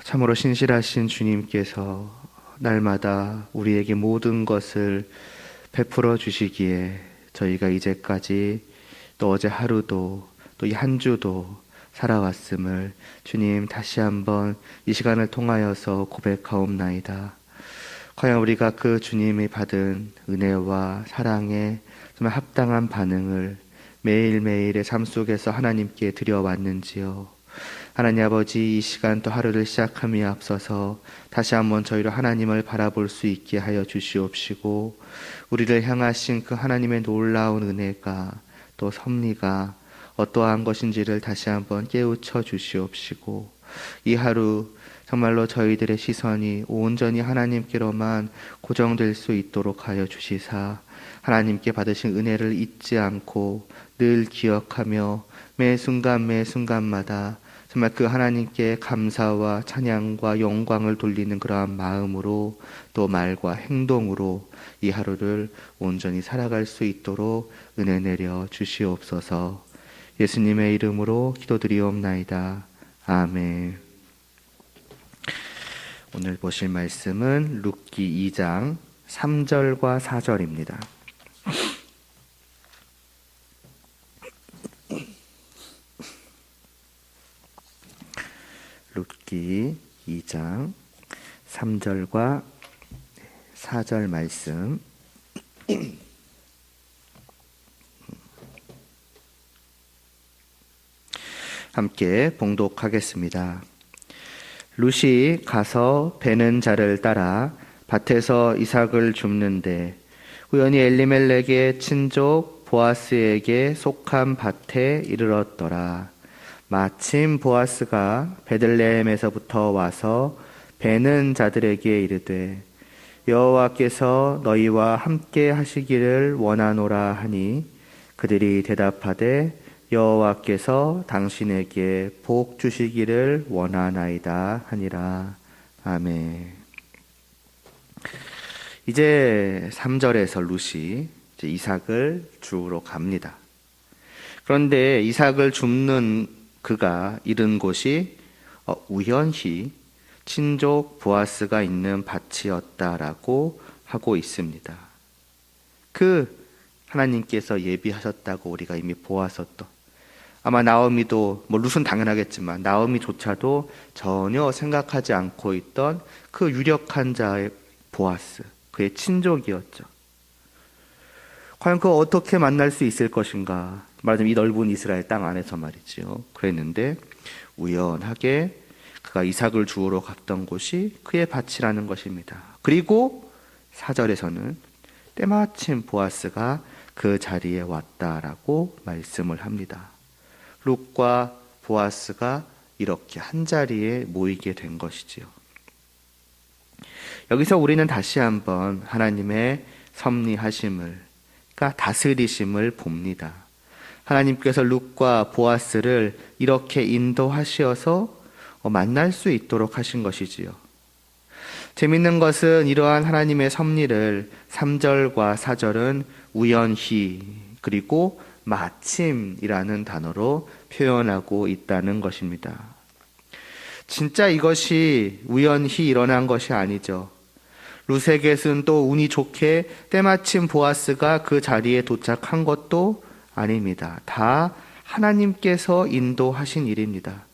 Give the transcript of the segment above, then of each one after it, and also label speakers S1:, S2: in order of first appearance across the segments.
S1: 참으로 신실하신 주님께서 날마다 우리에게 모든 것을 베풀어 주시기에 저희가 이제까지 또 어제 하루도 또 이 한 주도 살아왔음을 주님 다시 한번 이 시간을 통하여서 고백하옵나이다. 과연 우리가 그 주님이 받은 은혜와 사랑에 정말 합당한 반응을 매일매일의 삶 속에서 하나님께 드려왔는지요. 하나님 아버지, 이 시간 또 하루를 시작함에 앞서서 다시 한번 저희로 하나님을 바라볼 수 있게 하여 주시옵시고, 우리를 향하신 그 하나님의 놀라운 은혜가 또 섭리가 어떠한 것인지를 다시 한번 깨우쳐 주시옵시고, 이 하루 정말로 저희들의 시선이 온전히 하나님께로만 고정될 수 있도록 하여 주시사, 하나님께 받으신 은혜를 잊지 않고 늘 기억하며 매 순간 매 순간마다 정말 그 하나님께 감사와 찬양과 영광을 돌리는 그러한 마음으로 또 말과 행동으로 이 하루를 온전히 살아갈 수 있도록 은혜 내려 주시옵소서. 예수님의 이름으로 기도드리옵나이다. 아멘. 오늘 보실 말씀은 룻기 2장 3절과 4절입니다. 룻기 2장 3절과 4절 말씀 함께 봉독하겠습니다. 룻이 가서 베는 자를 따라 밭에서 이삭을 줍는데 우연히 엘리멜렉의 친족 보아스에게 속한 밭에 이르렀더라. 마침 보아스가 베들레헴에서부터 와서 베는 자들에게 이르되 여호와께서 너희와 함께 하시기를 원하노라 하니 그들이 대답하되 여호와께서 당신에게 복 주시기를 원하나이다 하니라. 아멘. 이제 3절에서 룻이 이삭을 주우러 갑니다. 그런데 이삭을 줍는 그가 이른 곳이 우연히 친족 보아스가 있는 밭이었다라고 하고 있습니다. 그 하나님께서 예비하셨다고 우리가 이미 보았었던, 아마 나오미도 룻은 당연하겠지만 나오미조차도 전혀 생각하지 않고 있던 그 유력한 자의 보아스, 그의 친족이었죠. 과연 그거 어떻게 만날 수 있을 것인가? 말하자면 이 넓은 이스라엘 땅 안에서 말이지요. 그랬는데 우연하게 그가 이삭을 주우러 갔던 곳이 그의 밭이라는 것입니다. 그리고 4절에서는 때마침 보아스가 그 자리에 왔다라고 말씀을 합니다. 룻과 보아스가 이렇게 한 자리에 모이게 된 것이지요. 여기서 우리는 다시 한번 하나님의 섭리하심을, 그러니까 다스리심을 봅니다. 하나님께서 룻과 보아스를 이렇게 인도하시어서 만날 수 있도록 하신 것이지요. 재밌는 것은 이러한 하나님의 섭리를 3절과 4절은 우연히 그리고 마침이라는 단어로 표현하고 있다는 것입니다. 진짜 이것이 우연히 일어난 것이 아니죠. 룻에게는 또 운이 좋게 때마침 보아스가 그 자리에 도착한 것도 아닙니다. 다 하나님께서 인도하신 일입니다.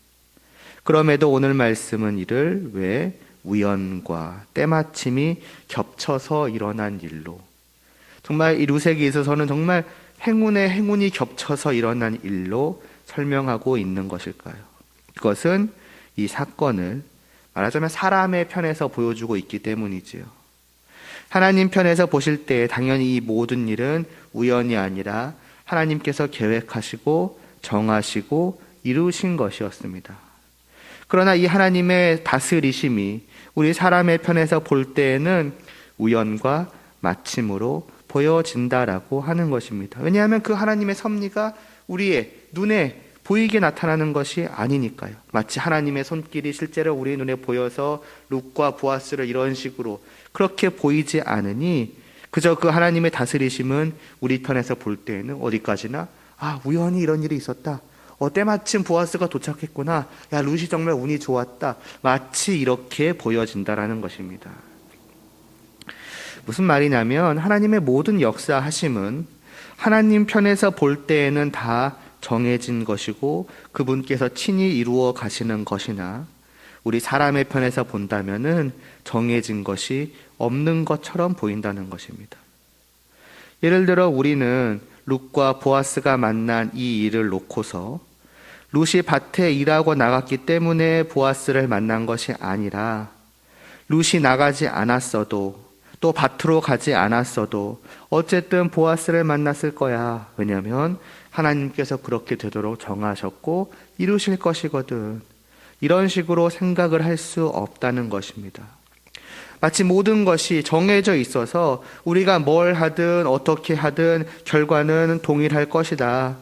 S1: 그럼에도 오늘 말씀은 이를 왜 우연과 때마침이 겹쳐서 일어난 일로, 정말 이 룻에게 있어서는 정말 행운의 행운이 겹쳐서 일어난 일로 설명하고 있는 것일까요? 그것은 이 사건을 말하자면 사람의 편에서 보여주고 있기 때문이지요. 하나님 편에서 보실 때 당연히 이 모든 일은 우연이 아니라 하나님께서 계획하시고 정하시고 이루신 것이었습니다. 그러나 이 하나님의 다스리심이 우리 사람의 편에서 볼 때에는 우연과 마침으로 보여진다라고 하는 것입니다. 왜냐하면 그 하나님의 섭리가 우리의 눈에 보이게 나타나는 것이 아니니까요. 마치 하나님의 손길이 실제로 우리 눈에 보여서 룻과 보아스를 이런 식으로 그렇게 보이지 않으니 그저 그 하나님의 다스리심은 우리 편에서 볼 때에는 어디까지나 우연히 이런 일이 있었다, 때마침 보아스가 도착했구나. 야, 룻이 정말 운이 좋았다. 마치 이렇게 보여진다라는 것입니다. 무슨 말이냐면 하나님의 모든 역사하심은 하나님 편에서 볼 때에는 다 정해진 것이고 그분께서 친히 이루어 가시는 것이나 우리 사람의 편에서 본다면은 정해진 것이 없는 것처럼 보인다는 것입니다. 예를 들어 우리는 룻과 보아스가 만난 이 일을 놓고서 룻이 밭에 일하고 나갔기 때문에 보아스를 만난 것이 아니라 룻이 나가지 않았어도 또 밭으로 가지 않았어도 어쨌든 보아스를 만났을 거야. 왜냐하면 하나님께서 그렇게 되도록 정하셨고 이루실 것이거든. 이런 식으로 생각을 할 수 없다는 것입니다. 마치 모든 것이 정해져 있어서 우리가 뭘 하든 어떻게 하든 결과는 동일할 것이다.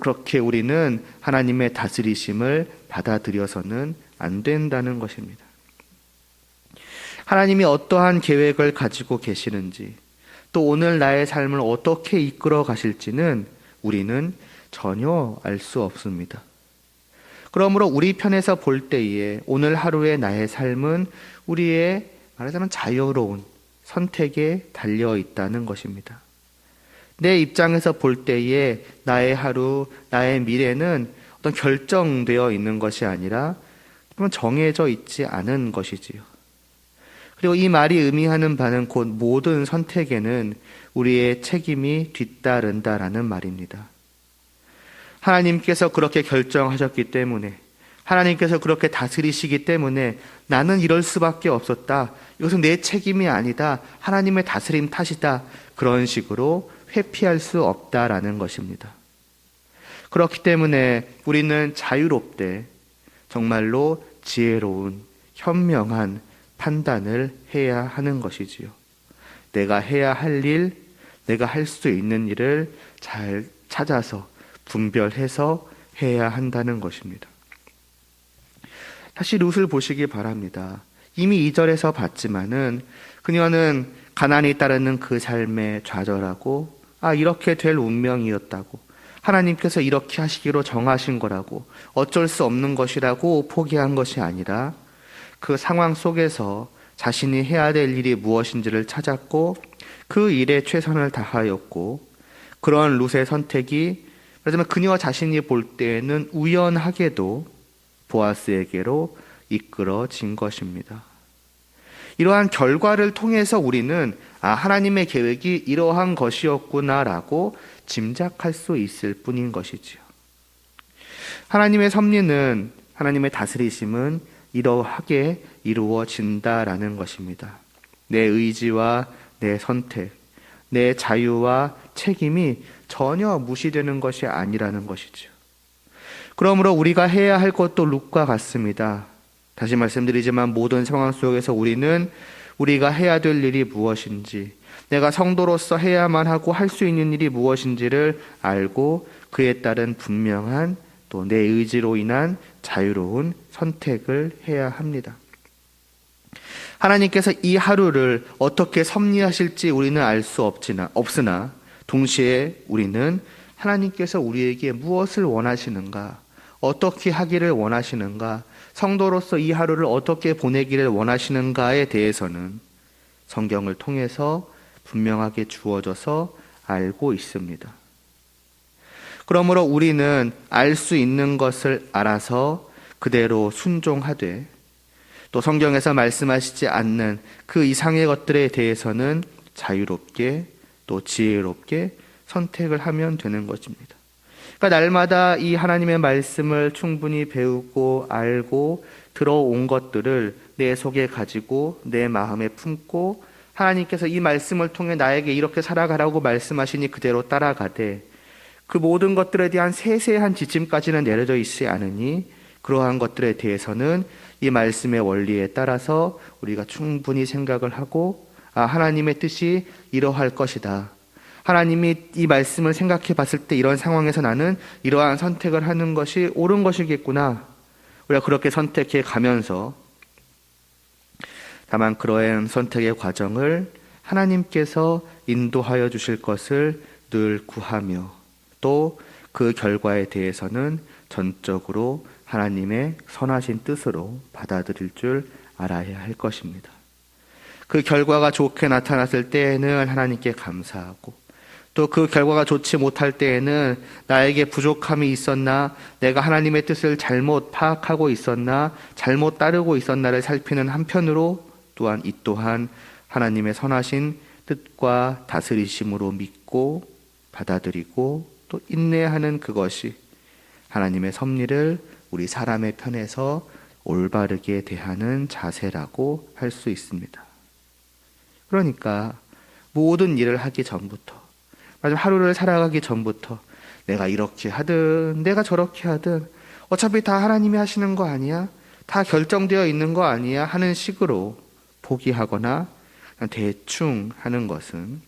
S1: 그렇게 우리는 하나님의 다스리심을 받아들여서는 안 된다는 것입니다. 하나님이 어떠한 계획을 가지고 계시는지 또 오늘 나의 삶을 어떻게 이끌어 가실지는 우리는 전혀 알 수 없습니다. 그러므로 우리 편에서 볼 때에 오늘 하루의 나의 삶은 우리의 말하자면 자유로운 선택에 달려 있다는 것입니다. 내 입장에서 볼 때에 나의 하루, 나의 미래는 어떤 결정되어 있는 것이 아니라 정해져 있지 않은 것이지요. 그리고 이 말이 의미하는 바는 곧 모든 선택에는 우리의 책임이 뒤따른다라는 말입니다. 하나님께서 그렇게 결정하셨기 때문에 하나님께서 그렇게 다스리시기 때문에 나는 이럴 수밖에 없었다. 이것은 내 책임이 아니다. 하나님의 다스림 탓이다. 그런 식으로 회피할 수 없다라는 것입니다. 그렇기 때문에 우리는 자유롭되 정말로 지혜로운 현명한 판단을 해야 하는 것이지요. 내가 해야 할 일, 내가 할 수 있는 일을 잘 찾아서 분별해서 해야 한다는 것입니다. 다시 룻을 보시기 바랍니다. 이미 2절에서 봤지만은 그녀는 가난이 따르는 그 삶에 좌절하고 이렇게 될 운명이었다고 하나님께서 이렇게 하시기로 정하신 거라고 어쩔 수 없는 것이라고 포기한 것이 아니라 그 상황 속에서 자신이 해야 될 일이 무엇인지를 찾았고 그 일에 최선을 다하였고 그런 룻의 선택이 그렇지만 그녀 자신이 볼 때에는 우연하게도 보아스에게로 이끌어진 것입니다. 이러한 결과를 통해서 우리는 하나님의 계획이 이러한 것이었구나라고 짐작할 수 있을 뿐인 것이지요. 하나님의 섭리는 하나님의 다스리심은 이러하게 이루어진다라는 것입니다. 내 의지와 내 선택, 내 자유와 책임이 전혀 무시되는 것이 아니라는 것이죠. 그러므로 우리가 해야 할 것도 룻과 같습니다. 다시 말씀드리지만 모든 상황 속에서 우리는 우리가 해야 될 일이 무엇인지, 내가 성도로서 해야만 하고 할 수 있는 일이 무엇인지를 알고 그에 따른 분명한 또 내 의지로 인한 자유로운 선택을 해야 합니다. 하나님께서 이 하루를 어떻게 섭리하실지 우리는 알 수 없으나 동시에 우리는 하나님께서 우리에게 무엇을 원하시는가, 어떻게 하기를 원하시는가, 성도로서 이 하루를 어떻게 보내기를 원하시는가에 대해서는 성경을 통해서 분명하게 주어져서 알고 있습니다. 그러므로 우리는 알 수 있는 것을 알아서 그대로 순종하되 또 성경에서 말씀하시지 않는 그 이상의 것들에 대해서는 자유롭게 또 지혜롭게 선택을 하면 되는 것입니다. 그러니까 날마다 이 하나님의 말씀을 충분히 배우고 알고 들어온 것들을 내 속에 가지고 내 마음에 품고 하나님께서 이 말씀을 통해 나에게 이렇게 살아가라고 말씀하시니 그대로 따라가되 그 모든 것들에 대한 세세한 지침까지는 내려져 있지 않으니 그러한 것들에 대해서는 이 말씀의 원리에 따라서 우리가 충분히 생각을 하고 하나님의 뜻이 이러할 것이다. 하나님이 이 말씀을 생각해 봤을 때 이런 상황에서 나는 이러한 선택을 하는 것이 옳은 것이겠구나. 우리가 그렇게 선택해 가면서 다만 그러한 선택의 과정을 하나님께서 인도하여 주실 것을 늘 구하며 또 그 결과에 대해서는 전적으로 하나님의 선하신 뜻으로 받아들일 줄 알아야 할 것입니다. 그 결과가 좋게 나타났을 때에는 하나님께 감사하고, 또 그 결과가 좋지 못할 때에는 나에게 부족함이 있었나, 내가 하나님의 뜻을 잘못 파악하고 있었나, 잘못 따르고 있었나를 살피는 한편으로 또한 이 또한 하나님의 선하신 뜻과 다스리심으로 믿고 받아들이고 또 인내하는 그것이 하나님의 섭리를 우리 사람의 편에서 올바르게 대하는 자세라고 할 수 있습니다. 그러니까 모든 일을 하기 전부터, 하루를 살아가기 전부터 내가 이렇게 하든 내가 저렇게 하든 어차피 다 하나님이 하시는 거 아니야? 다 결정되어 있는 거 아니야? 하는 식으로 포기하거나 대충 하는 것은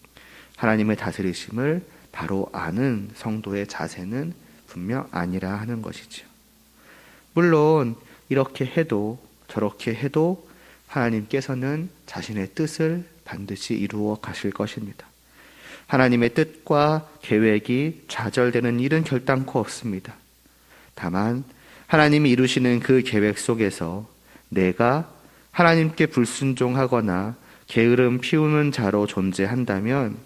S1: 하나님의 다스리심을 바로 아는 성도의 자세는 분명 아니라 하는 것이죠. 물론 이렇게 해도 저렇게 해도 하나님께서는 자신의 뜻을 반드시 이루어 가실 것입니다. 하나님의 뜻과 계획이 좌절되는 일은 결단코 없습니다. 다만 하나님이 이루시는 그 계획 속에서 내가 하나님께 불순종하거나 게으름 피우는 자로 존재한다면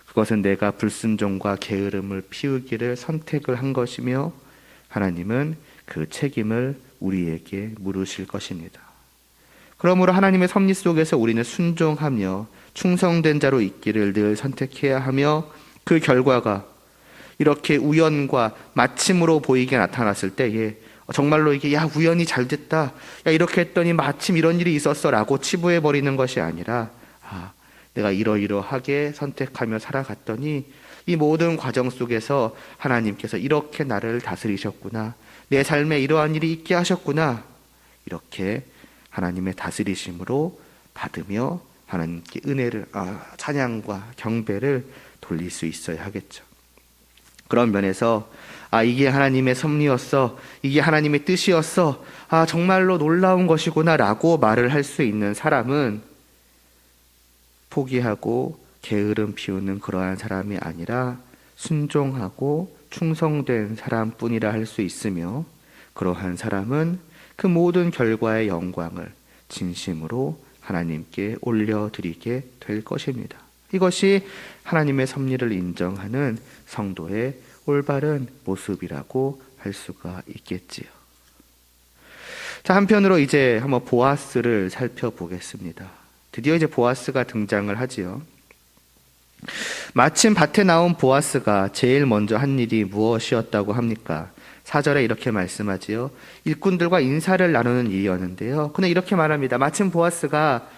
S1: 그것은 내가 불순종과 게으름을 피우기를 선택을 한 것이며 하나님은 그 책임을 우리에게 물으실 것입니다. 그러므로 하나님의 섭리 속에서 우리는 순종하며 충성된 자로 있기를 늘 선택해야 하며, 그 결과가 이렇게 우연과 마침으로 보이게 나타났을 때에 정말로 이게 야 우연히 잘 됐다, 야 이렇게 했더니 마침 이런 일이 있었어 라고 치부해 버리는 것이 아니라, 내가 이러이러하게 선택하며 살아갔더니 이 모든 과정 속에서 하나님께서 이렇게 나를 다스리셨구나, 내 삶에 이러한 일이 있게 하셨구나, 이렇게 하나님의 다스리심으로 받으며 하나님께 은혜를, 찬양과 경배를 돌릴 수 있어야 하겠죠. 그런 면에서 이게 하나님의 섭리였어, 이게 하나님의 뜻이었어, 정말로 놀라운 것이구나 라고 말을 할 수 있는 사람은 포기하고 게으름 피우는 그러한 사람이 아니라 순종하고 충성된 사람뿐이라 할 수 있으며, 그러한 사람은 그 모든 결과의 영광을 진심으로 하나님께 올려드리게 될 것입니다. 이것이 하나님의 섭리를 인정하는 성도의 올바른 모습이라고 할 수가 있겠지요. 자, 한편으로 이제 한번 보아스를 살펴보겠습니다. 드디어 이제 보아스가 등장을 하지요. 마침 밭에 나온 보아스가 제일 먼저 한 일이 무엇이었다고 합니까? 4절에 이렇게 말씀하지요. 일꾼들과 인사를 나누는 일이었는데요. 그는 이렇게 말합니다. 마침 보아스가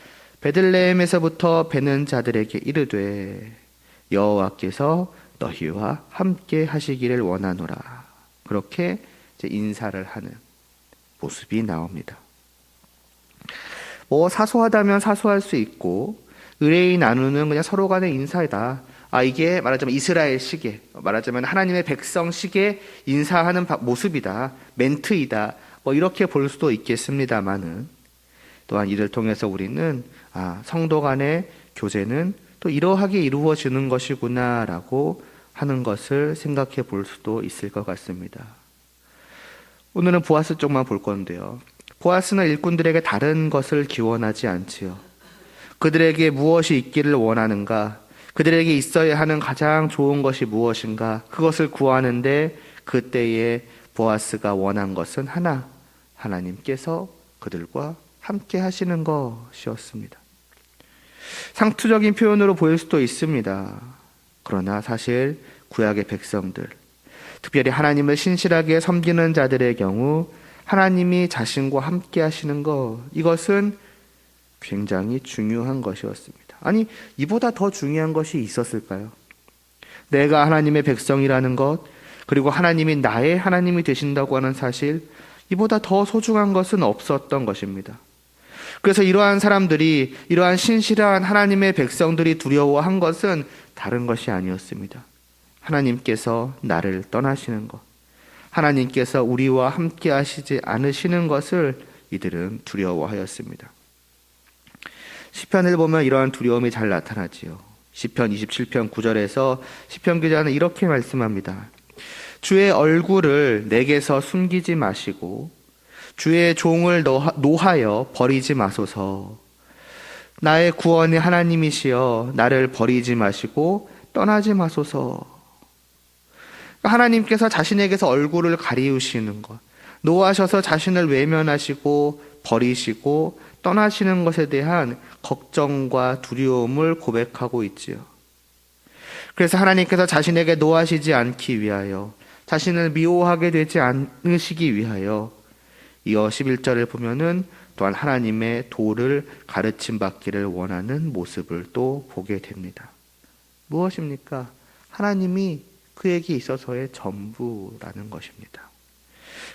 S1: 베들레헴에서부터 베는 자들에게 이르되 여호와께서 너희와 함께 하시기를 원하노라. 그렇게 이제 인사를 하는 모습이 나옵니다. 사소하다면 사소할 수 있고, 의뢰인 나누는 그냥 서로 간의 인사이다. 이게 말하자면 이스라엘식의, 말하자면 하나님의 백성식의 인사하는 모습이다, 멘트이다, 이렇게 볼 수도 있겠습니다만은, 또한 이를 통해서 우리는 성도 간의 교제는 또 이러하게 이루어지는 것이구나 라고 하는 것을 생각해 볼 수도 있을 것 같습니다. 오늘은 보아스 쪽만 볼 건데요, 보아스는 일꾼들에게 다른 것을 기원하지 않지요. 그들에게 무엇이 있기를 원하는가, 그들에게 있어야 하는 가장 좋은 것이 무엇인가, 그것을 구하는데 그때에 보아스가 원한 것은 하나, 하나님께서 그들과 함께 하시는 것이었습니다. 상투적인 표현으로 보일 수도 있습니다. 그러나 사실 구약의 백성들, 특별히 하나님을 신실하게 섬기는 자들의 경우 하나님이 자신과 함께 하시는 것, 이것은 굉장히 중요한 것이었습니다. 아니, 이보다 더 중요한 것이 있었을까요? 내가 하나님의 백성이라는 것, 그리고 하나님이 나의 하나님이 되신다고 하는 사실, 이보다 더 소중한 것은 없었던 것입니다. 그래서 이러한 사람들이, 이러한 신실한 하나님의 백성들이 두려워한 것은 다른 것이 아니었습니다. 하나님께서 나를 떠나시는 것, 하나님께서 우리와 함께 하시지 않으시는 것을 이들은 두려워하였습니다. 시편을 보면 이러한 두려움이 잘 나타나지요. 시편 27편 9절에서 시편 기자는 이렇게 말씀합니다. 주의 얼굴을 내게서 숨기지 마시고 주의 종을 노하여 버리지 마소서. 나의 구원의 하나님이시여 나를 버리지 마시고 떠나지 마소서. 하나님께서 자신에게서 얼굴을 가리우시는 것, 노하셔서 자신을 외면하시고 버리시고 떠나시는 것에 대한 걱정과 두려움을 고백하고 있지요. 그래서 하나님께서 자신에게 노하시지 않기 위하여, 자신을 미워하게 되지 않으시기 위하여 이어 11절을 보면은 또한 하나님의 도를 가르침 받기를 원하는 모습을 또 보게 됩니다. 무엇입니까? 하나님이 그에게 있어서의 전부라는 것입니다.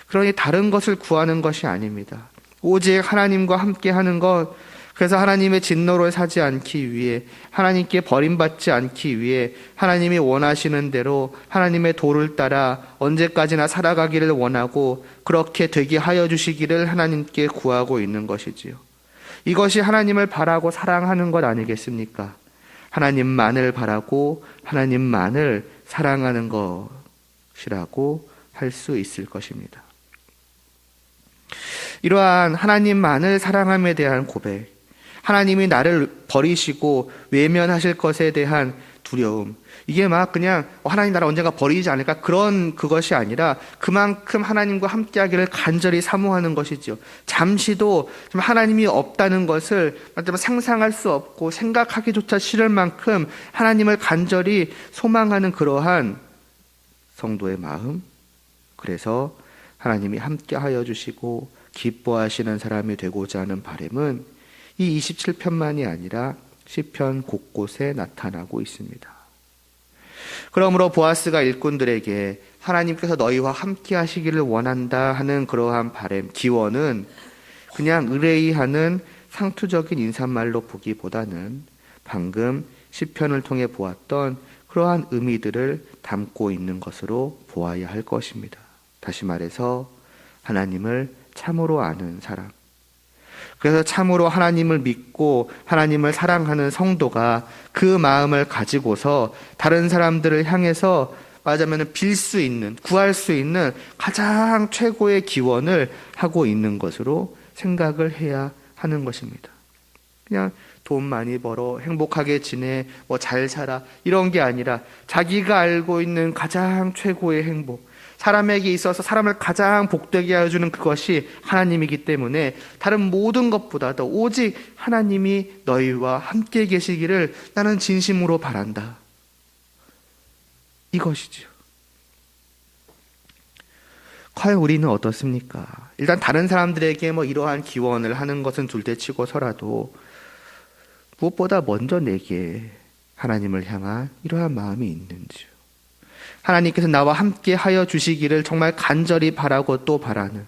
S1: 그러니 다른 것을 구하는 것이 아닙니다. 오직 하나님과 함께 하는 것, 그래서 하나님의 진노를 사지 않기 위해, 하나님께 버림받지 않기 위해 하나님이 원하시는 대로 하나님의 도를 따라 언제까지나 살아가기를 원하고 그렇게 되게 하여 주시기를 하나님께 구하고 있는 것이지요. 이것이 하나님을 바라고 사랑하는 것 아니겠습니까? 하나님만을 바라고 하나님만을 사랑하는 것이라고 할 수 있을 것입니다. 이러한 하나님만을 사랑함에 대한 고백, 하나님이 나를 버리시고 외면하실 것에 대한 두려움, 이게 막 그냥 하나님 나를 언젠가 버리지 않을까 그런 그것이 아니라 그만큼 하나님과 함께하기를 간절히 사모하는 것이죠. 잠시도 하나님이 없다는 것을 상상할 수 없고 생각하기조차 싫을 만큼 하나님을 간절히 소망하는 그러한 성도의 마음, 그래서 하나님이 함께하여 주시고 기뻐하시는 사람이 되고자 하는 바람은 이 27편만이 아니라 시편 곳곳에 나타나고 있습니다. 그러므로 보아스가 일꾼들에게 하나님께서 너희와 함께 하시기를 원한다 하는 그러한 바람, 기원은 그냥 의뢰하는 상투적인 인사말로 보기보다는 방금 시편을 통해 보았던 그러한 의미들을 담고 있는 것으로 보아야 할 것입니다. 다시 말해서 하나님을 참으로 아는 사람, 그래서 참으로 하나님을 믿고 하나님을 사랑하는 성도가 그 마음을 가지고서 다른 사람들을 향해서 말하자면 빌 수 있는, 구할 수 있는 가장 최고의 기원을 하고 있는 것으로 생각을 해야 하는 것입니다. 그냥 돈 많이 벌어, 행복하게 지내, 잘 살아, 이런 게 아니라 자기가 알고 있는 가장 최고의 행복, 사람에게 있어서 사람을 가장 복되게 해주는 그것이 하나님이기 때문에 다른 모든 것보다도 오직 하나님이 너희와 함께 계시기를 나는 진심으로 바란다. 이것이죠. 과연 우리는 어떻습니까? 일단 다른 사람들에게 이러한 기원을 하는 것은 둘째치고서라도 무엇보다 먼저 내게 하나님을 향한 이러한 마음이 있는지요. 하나님께서 나와 함께 하여 주시기를 정말 간절히 바라고 또 바라는,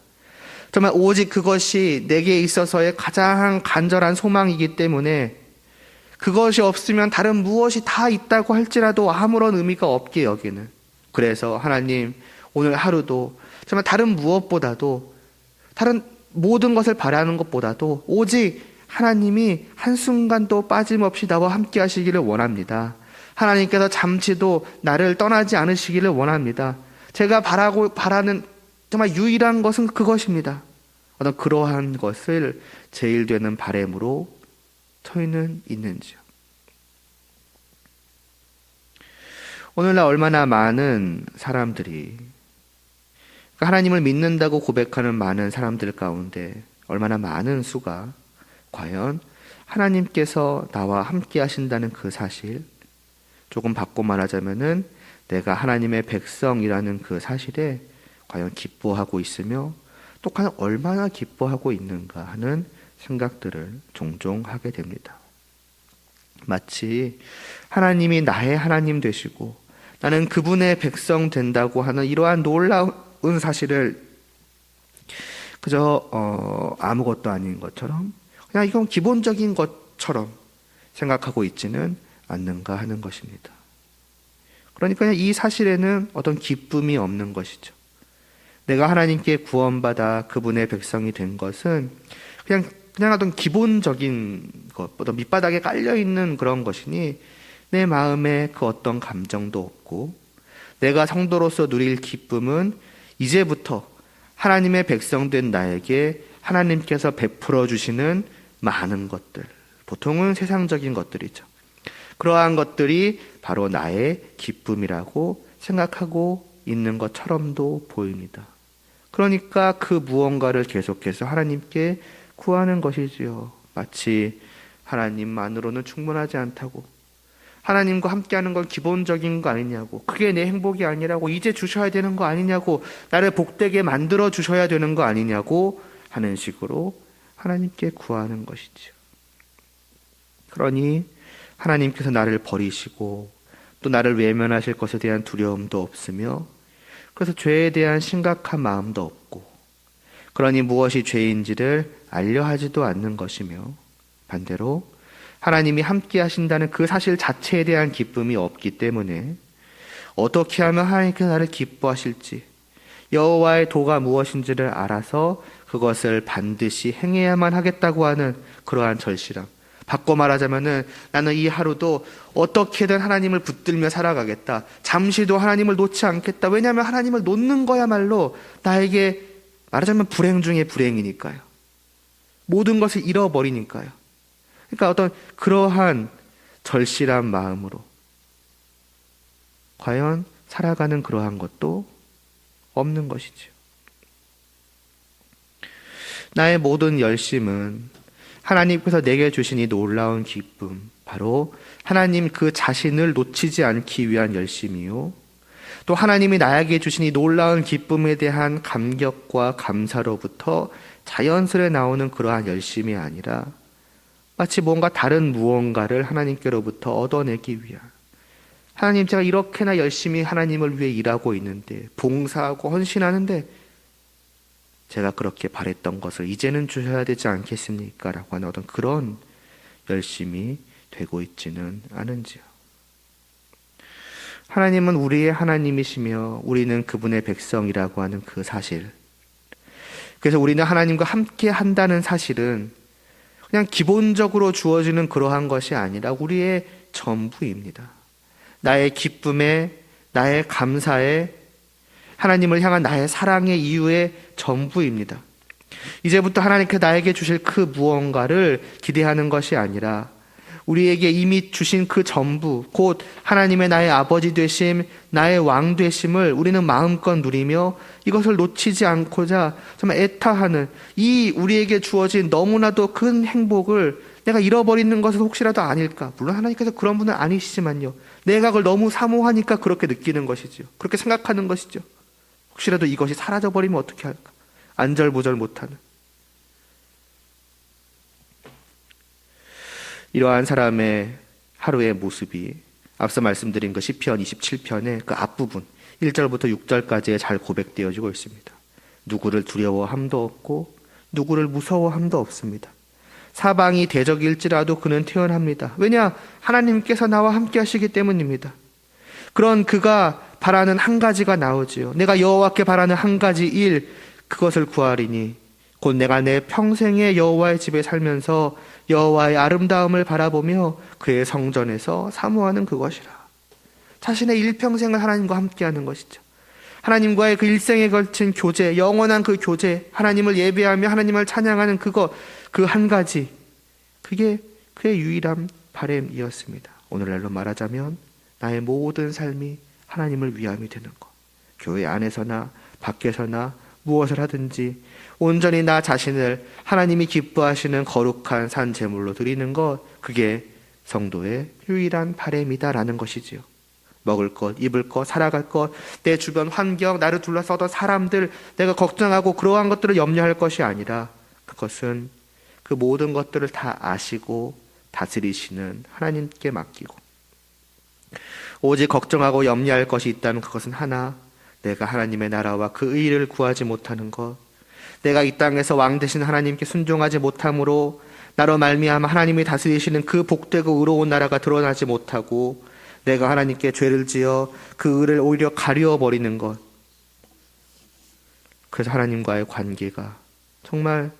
S1: 정말 오직 그것이 내게 있어서의 가장 간절한 소망이기 때문에 그것이 없으면 다른 무엇이 다 있다고 할지라도 아무런 의미가 없게 여기는, 그래서 하나님 오늘 하루도 정말 다른 무엇보다도, 다른 모든 것을 바라는 것보다도 오직 하나님이 한순간도 빠짐없이 나와 함께 하시기를 원합니다. 하나님께서 잠시도 나를 떠나지 않으시기를 원합니다. 제가 바라는 정말 유일한 것은 그것입니다. 어떤 그러한 것을 제일 되는 바람으로 저희는 있는지요. 오늘날 얼마나 많은 사람들이, 하나님을 믿는다고 고백하는 많은 사람들 가운데 얼마나 많은 수가 과연 하나님께서 나와 함께 하신다는 그 사실, 조금 바꿔 말하자면은 내가 하나님의 백성이라는 그 사실에 과연 기뻐하고 있으며 또 과연 얼마나 기뻐하고 있는가 하는 생각들을 종종 하게 됩니다. 마치 하나님이 나의 하나님 되시고 나는 그분의 백성 된다고 하는 이러한 놀라운 사실을 그저 아무것도 아닌 것처럼, 그냥 이건 기본적인 것처럼 생각하고 있지는 않는가 하는 것입니다. 그러니까 이 사실에는 어떤 기쁨이 없는 것이죠. 내가 하나님께 구원받아 그분의 백성이 된 것은 그냥 어떤 기본적인 것, 어떤 밑바닥에 깔려있는 그런 것이니 내 마음에 그 어떤 감정도 없고 내가 성도로서 누릴 기쁨은 이제부터 하나님의 백성된 나에게 하나님께서 베풀어 주시는 많은 것들, 보통은 세상적인 것들이죠. 그러한 것들이 바로 나의 기쁨이라고 생각하고 있는 것처럼도 보입니다. 그러니까 그 무언가를 계속해서 하나님께 구하는 것이지요. 마치 하나님만으로는 충분하지 않다고, 하나님과 함께하는 건 기본적인 거 아니냐고, 그게 내 행복이 아니라고, 이제 주셔야 되는 거 아니냐고, 나를 복되게 만들어 주셔야 되는 거 아니냐고 하는 식으로 하나님께 구하는 것이지요. 그러니 하나님께서 나를 버리시고 또 나를 외면하실 것에 대한 두려움도 없으며, 그래서 죄에 대한 심각한 마음도 없고, 그러니 무엇이 죄인지를 알려 하지도 않는 것이며, 반대로 하나님이 함께 하신다는 그 사실 자체에 대한 기쁨이 없기 때문에 어떻게 하면 하나님께서 나를 기뻐하실지, 여호와의 도가 무엇인지를 알아서 그것을 반드시 행해야만 하겠다고 하는 그러한 절실함. 바꿔 말하자면은 나는 이 하루도 어떻게든 하나님을 붙들며 살아가겠다. 잠시도 하나님을 놓지 않겠다. 왜냐하면 하나님을 놓는 거야말로 나에게 말하자면 불행 중에 불행이니까요. 모든 것을 잃어버리니까요. 그러니까 어떤 그러한 절실한 마음으로 과연 살아가는 그러한 것도 없는 것이죠. 나의 모든 열심은 하나님께서 내게 주신 이 놀라운 기쁨, 바로 하나님 그 자신을 놓치지 않기 위한 열심이요, 또 하나님이 나에게 주신 이 놀라운 기쁨에 대한 감격과 감사로부터 자연스레 나오는 그러한 열심이 아니라 마치 뭔가 다른 무언가를 하나님께로부터 얻어내기 위한, 하나님 제가 이렇게나 열심히 하나님을 위해 일하고 있는데, 봉사하고 헌신하는데 제가 그렇게 바랬던 것을 이제는 주셔야 되지 않겠습니까? 라고 하는 어떤 그런 열심이 되고 있지는 않은지요. 하나님은 우리의 하나님이시며 우리는 그분의 백성이라고 하는 그 사실, 그래서 우리는 하나님과 함께 한다는 사실은 그냥 기본적으로 주어지는 그러한 것이 아니라 우리의 전부입니다. 나의 기쁨에, 나의 감사에, 하나님을 향한 나의 사랑의 이유의 전부입니다. 이제부터 하나님께 나에게 주실 그 무언가를 기대하는 것이 아니라 우리에게 이미 주신 그 전부, 곧 하나님의 나의 아버지 되심, 나의 왕 되심을 우리는 마음껏 누리며 이것을 놓치지 않고자 정말 애타하는 이 우리에게 주어진 너무나도 큰 행복을 내가 잃어버리는 것은 혹시라도 아닐까. 물론 하나님께서 그런 분은 아니시지만요, 내가 그걸 너무 사모하니까 그렇게 느끼는 것이죠. 그렇게 생각하는 것이죠. 혹시라도 이것이 사라져버리면 어떻게 할까? 안절부절 못하는 이러한 사람의 하루의 모습이 앞서 말씀드린 그 시편 27편의 그 앞부분 1절부터 6절까지에 잘 고백되어지고 있습니다. 누구를 두려워함도 없고 누구를 무서워함도 없습니다. 사방이 대적일지라도 그는 태어납니다. 왜냐? 하나님께서 나와 함께 하시기 때문입니다. 그런 그가 바라는 한 가지가 나오지요. 내가 여호와께 바라는 한 가지 일, 그것을 구하리니 곧 내가 내 평생에 여호와의 집에 살면서 여호와의 아름다움을 바라보며 그의 성전에서 사모하는 그것이라. 자신의 일평생을 하나님과 함께하는 것이죠. 하나님과의 그 일생에 걸친 교제, 영원한 그 교제, 하나님을 예배하며 하나님을 찬양하는 그것, 그 한 가지, 그게 그의 유일한 바램이었습니다. 오늘날로 말하자면 나의 모든 삶이 하나님을 위함이 되는 것, 교회 안에서나 밖에서나 무엇을 하든지 온전히 나 자신을 하나님이 기뻐하시는 거룩한 산 제물로 드리는 것, 그게 성도의 유일한 바램이다라는 것이지요. 먹을 것, 입을 것, 살아갈 것, 내 주변 환경, 나를 둘러싸던 사람들, 내가 걱정하고 그러한 것들을 염려할 것이 아니라 그것은 그 모든 것들을 다 아시고 다스리시는 하나님께 맡기고, 오직 걱정하고 염려할 것이 있다면 그것은 하나, 내가 하나님의 나라와 그 의를 구하지 못하는 것, 내가 이 땅에서 왕 되신 하나님께 순종하지 못함으로 나로 말미암아 하나님이 다스리시는 그 복되고 의로운 나라가 드러나지 못하고 내가 하나님께 죄를 지어 그 의를 오히려 가리워 버리는 것, 그래서 하나님과의 관계가 정말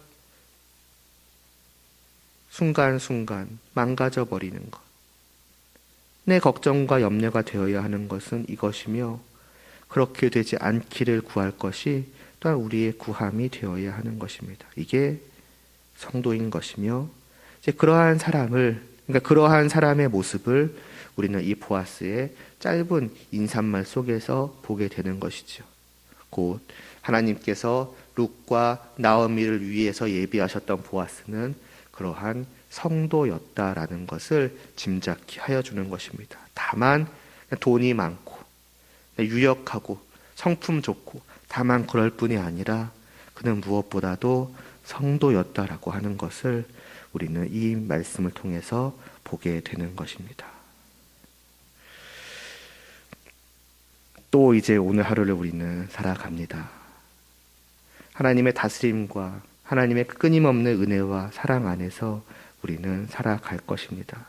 S1: 순간순간 망가져 버리는 것, 내 걱정과 염려가 되어야 하는 것은 이것이며, 그렇게 되지 않기를 구할 것이 또한 우리의 구함이 되어야 하는 것입니다. 이게 성도인 것이며, 이제 그러한 사람의 모습을 우리는 이 보아스의 짧은 인사말 속에서 보게 되는 것이죠. 곧 하나님께서 룻과 나오미를 위해서 예비하셨던 보아스는 그러한 성도였다라는 것을 짐작케 하여 주는 것입니다. 다만 돈이 많고 유력하고 성품 좋고 다만 그럴 뿐이 아니라 그는 무엇보다도 성도였다라고 하는 것을 우리는 이 말씀을 통해서 보게 되는 것입니다. 또 이제 오늘 하루를 우리는 살아갑니다. 하나님의 다스림과 하나님의 끊임없는 은혜와 사랑 안에서 우리는 살아갈 것입니다.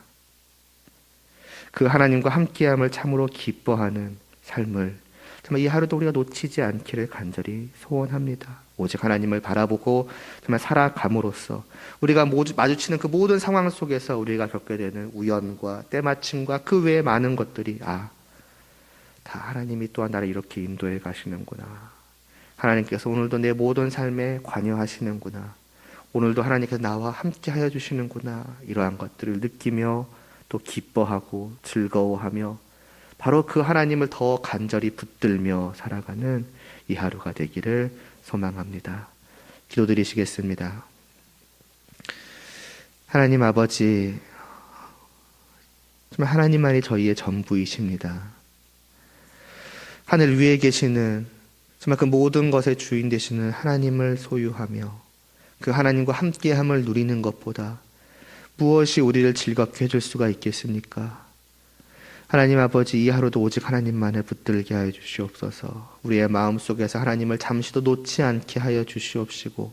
S1: 그 하나님과 함께함을 참으로 기뻐하는 삶을 정말 이 하루도 우리가 놓치지 않기를 간절히 소원합니다. 오직 하나님을 바라보고 정말 살아감으로써 우리가 마주치는 그 모든 상황 속에서 우리가 겪게 되는 우연과 때마침과 그 외의 많은 것들이 다 하나님이 또한 나를 이렇게 인도해 가시는구나. 하나님께서 오늘도 내 모든 삶에 관여하시는구나. 오늘도 하나님께서 나와 함께 하여 주시는구나. 이러한 것들을 느끼며 또 기뻐하고 즐거워하며 바로 그 하나님을 더 간절히 붙들며 살아가는 이 하루가 되기를 소망합니다. 기도드리시겠습니다. 하나님 아버지, 정말 하나님만이 저희의 전부이십니다. 하늘 위에 계시는 정말 그 모든 것의 주인 되시는 하나님을 소유하며 그 하나님과 함께함을 누리는 것보다 무엇이 우리를 즐겁게 해줄 수가 있겠습니까? 하나님 아버지, 이 하루도 오직 하나님만을 붙들게 하여 주시옵소서. 우리의 마음속에서 하나님을 잠시도 놓지 않게 하여 주시옵시고,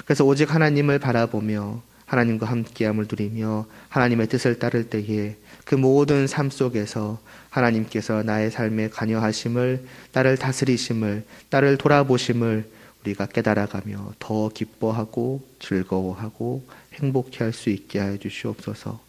S1: 그래서 오직 하나님을 바라보며 하나님과 함께함을 누리며 하나님의 뜻을 따를 때에 그 모든 삶 속에서 하나님께서 나의 삶에 관여하심을, 나를 다스리심을, 나를 돌아보심을 우리가 깨달아가며 더 기뻐하고 즐거워하고 행복해 할 수 있게 하여 주시옵소서.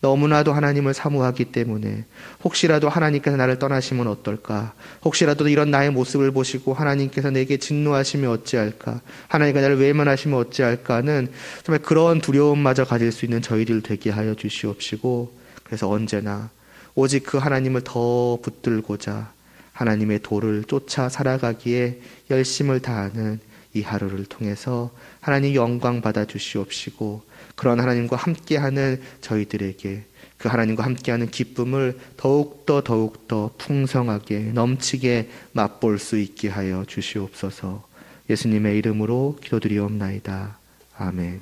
S1: 너무나도 하나님을 사모하기 때문에 혹시라도 하나님께서 나를 떠나시면 어떨까? 혹시라도 이런 나의 모습을 보시고 하나님께서 내게 진노하시면 어찌할까? 하나님께서 나를 외면하시면 어찌할까는 정말 그런 두려움마저 가질 수 있는 저희들 되게 하여 주시옵시고, 그래서 언제나 오직 그 하나님을 더 붙들고자 하나님의 도를 쫓아 살아가기에 열심을 다하는 이 하루를 통해서 하나님 영광 받아 주시옵시고, 그런 하나님과 함께하는 저희들에게 그 하나님과 함께하는 기쁨을 더욱더 풍성하게 넘치게 맛볼 수 있게 하여 주시옵소서. 예수님의 이름으로 기도드리옵나이다. 아멘.